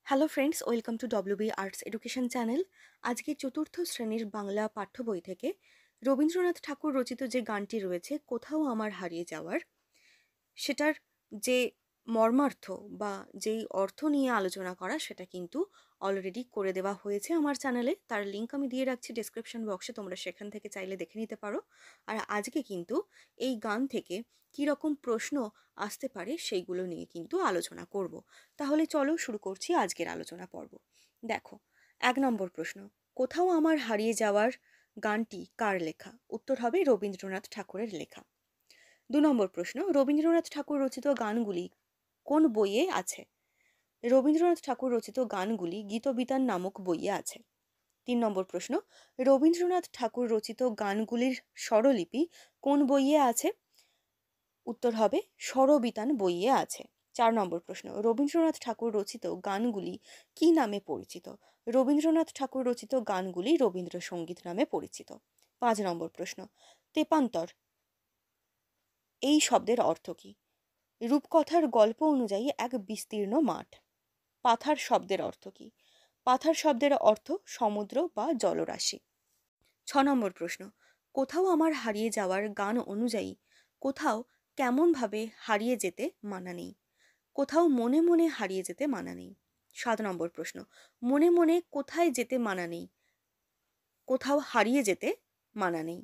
Hello friends, welcome to WB arts education channel. আজকে চতুর্থ শ্রেণীর বাংলা পাঠ্য বই থেকে রবীন্দ্রনাথ ঠাকুর রচিত যে গানটি রয়েছে কোথাও আমার হারিয়ে যাওয়ার, সেটার যে মর্মার্থ বা যেই অর্থ নিয়ে আলোচনা করা সেটা কিন্তু অলরেডি করে দেওয়া হয়েছে আমার চ্যানেলে। তার লিঙ্ক আমি দিয়ে রাখছি ডেসক্রিপশন বক্সে, তোমরা সেখান থেকে চাইলে দেখে নিতে পারো। আর আজকে কিন্তু এই গান থেকে কী রকম প্রশ্ন আসতে পারে সেইগুলো নিয়ে কিন্তু আলোচনা করব। তাহলে চলো শুরু করছি আজকের আলোচনা পর্ব। দেখো, 1 নম্বর প্রশ্ন, কোথাও আমার হারিয়ে যাওয়ার গানটি কার লেখা? উত্তর হবে রবীন্দ্রনাথ ঠাকুরের লেখা। 2 নম্বর প্রশ্ন, রবীন্দ্রনাথ ঠাকুর রচিত গানগুলি কোন বইয়ে আছে? রবীন্দ্রনাথ ঠাকুর রচিত গানগুলি গীতবিতান নামক বইয়ে আছে। 3 নম্বর প্রশ্ন, রবীন্দ্রনাথ ঠাকুর রচিত গানগুলির স্বরলিপি কোন বইয়ে আছে? উত্তর হবে স্বরবিতান বইয়ে আছে। 4 নম্বর প্রশ্ন, রবীন্দ্রনাথ ঠাকুর রচিত গানগুলি কি নামে পরিচিত? রবীন্দ্রনাথ ঠাকুর রচিত গানগুলি রবীন্দ্রসঙ্গীত নামে পরিচিত। 5 নম্বর প্রশ্ন, তেপান্তর এই শব্দের অর্থ কী? রূপকথার গল্প অনুযায়ী এক বিস্তীর্ণ মাঠ। পাথার শব্দের অর্থ কী? পাথার শব্দের অর্থ সমুদ্র বা জলরাশি। 6 নম্বর প্রশ্ন, কোথাও আমার হারিয়ে যাওয়ার গান অনুযায়ী কোথাও কেমনভাবে হারিয়ে যেতে মানা নেই? কোথাও মনে মনে হারিয়ে যেতে মানা নেই। 7 নম্বর প্রশ্ন, মনে মনে কোথায় যেতে মানা নেই? কোথাও হারিয়ে যেতে মানা নেই।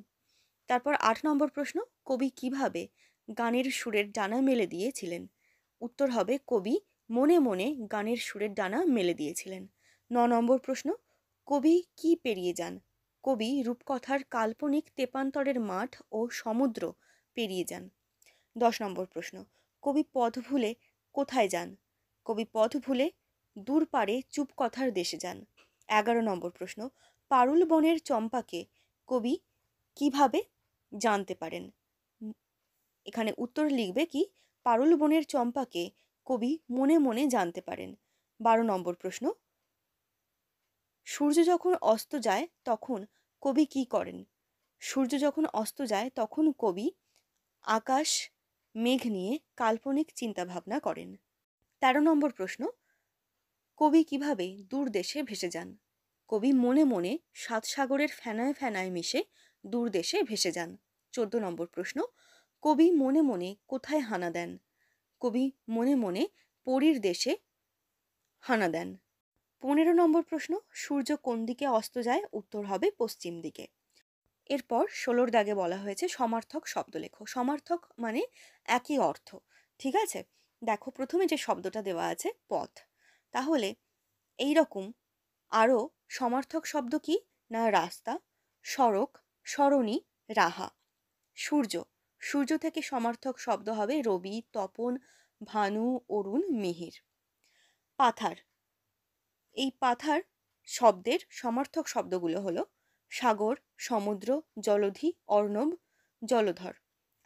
তারপর 8 নম্বর প্রশ্ন, কবি কিভাবে গানের সুরের ডানা মেলে দিয়েছিলেন? উত্তর হবে কবি মনে মনে গানের সুরের ডানা মেলে দিয়েছিলেন। 9 নম্বর প্রশ্ন, কবি কি পেরিয়ে যান? কবি রূপকথার কাল্পনিক তেপান্তরের মাঠ ও সমুদ্র পেরিয়ে যান। 10 নম্বর প্রশ্ন, কবি পথ ভুলে কোথায় যান? কবি পথ ভুলে দূর পারে চুপ কথার দেশে যান। 11 নম্বর প্রশ্ন, পারুল বনের চম্পাকে কবি কিভাবে জানতে পারেন? এখানে উত্তর লিখবে কি, পারুল বনের চম্পাকে কবি মনে মনে জানতে পারেন। 12 নম্বর প্রশ্ন, সূর্য যখন অস্ত যায় তখন কবি কি করেন? সূর্য যখন অস্ত যায় তখন কবি আকাশ মেঘ নিয়ে কাল্পনিক চিন্তাভাবনা করেন। 13 নম্বর প্রশ্ন, কবি কিভাবে দূর দেশে ভেসে যান? কবি মনে মনে 7 সাগরের ফেনায় ফেনায় মিশে দূর দেশে ভেসে যান। 14 নম্বর প্রশ্ন, কবি মনে মনে কোথায় হানা দেন? কবি মনে মনে পরীর দেশে হানা দেন। 15 নম্বর প্রশ্ন, সূর্য কোন দিকে অস্ত যায়? উত্তর হবে পশ্চিম দিকে। এরপর 16 দাগে বলা হয়েছে সমার্থক শব্দ লেখো। সমার্থক মানে একই অর্থ, ঠিক আছে? দেখো, প্রথমে যে শব্দটা দেওয়া আছে পথ, তাহলে এই রকম আরও সমার্থক শব্দ কি না, রাস্তা, সড়ক, সরণি, রাহা। সূর্য, সূর্য থেকে সমার্থক শব্দ হবে রবি, তপন, ভানু, অরুণ, মিহির। পাথার, এই পাথার শব্দের সমার্থক শব্দগুলো হলো সাগর, সমুদ্র, জলধি, অর্ণব, জলধর।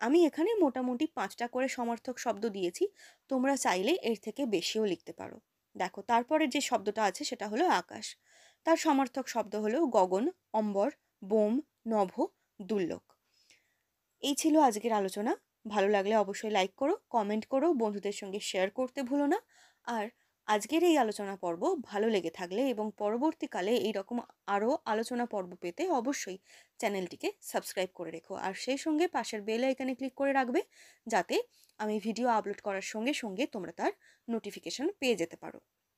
আমি এখানে মোটামুটি 5টা করে সমার্থক শব্দ দিয়েছি, তোমরা চাইলে এর থেকে বেশিও লিখতে পারো। দেখো, তারপরে যে শব্দটা আছে সেটা হলো আকাশ, তার সমার্থক শব্দ হলো গগন, অম্বর, বোম, নভ, দুর্লোক। এই ছিল আজকের আলোচনা। ভালো লাগলে অবশ্যই লাইক করো, কমেন্ট করো, বন্ধুদের সঙ্গে শেয়ার করতে ভুলো না। আর আজকের এই আলোচনা পর্ব ভালো লেগে থাকলে এবং পরবর্তীকালে এইরকম আরও আলোচনা পর্ব পেতে অবশ্যই চ্যানেলটিকে সাবস্ক্রাইব করে রেখো। আর সেই সঙ্গে পাশের বেল আইকনে ক্লিক করে রাখবে, যাতে আমি ভিডিও আপলোড করার সঙ্গে সঙ্গে তোমরা তার নোটিফিকেশন পেয়ে যেতে পারো।